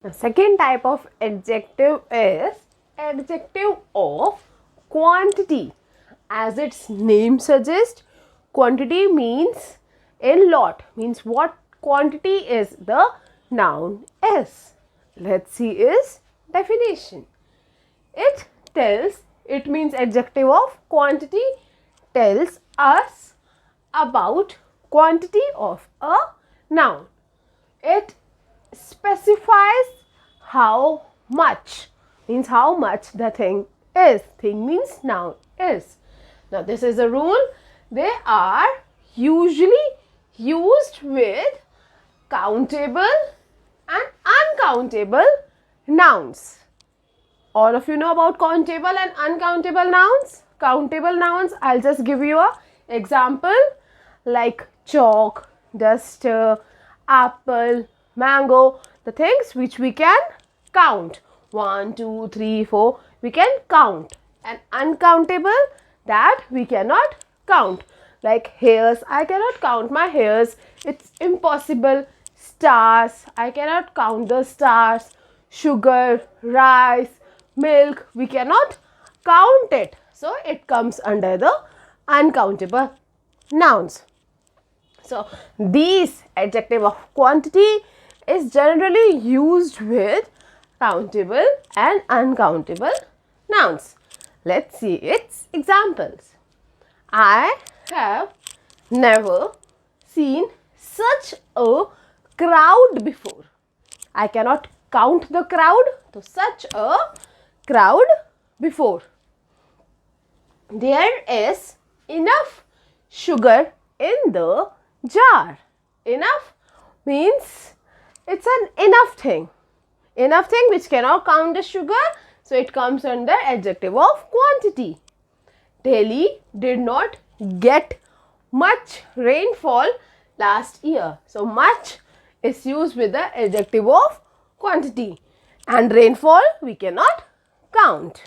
The second type of adjective is adjective of quantity. As its name suggests, quantity means a lot, means what quantity is the noun is. Let's see its definition. It means adjective of quantity tells us about quantity of a noun. It specifies how much, means how much the thing is. Thing means noun is. Now this is a rule. They are usually used with countable and uncountable nouns. All of you know about countable and uncountable nouns. Countable nouns, I'll just give you a example like chalk, duster, apple, mango, the things which we can count. 1, 2, 3, 4, we can count. And uncountable, that we cannot count. Like hairs, I cannot count my hairs. It's impossible. Stars, I cannot count the stars. Sugar, rice, milk, we cannot count it. So it comes under the uncountable nouns. So these adjective of quantity is generally used with countable and uncountable nouns. Let's see its examples. I have never seen such a crowd before. I cannot count the crowd, so such a crowd before. There is enough sugar in the jar. Enough means it's an enough thing. Enough thing which cannot count the sugar, so it comes under adjective of quantity. Delhi did not get much rainfall last year. So much is used with the adjective of quantity, and rainfall we cannot count.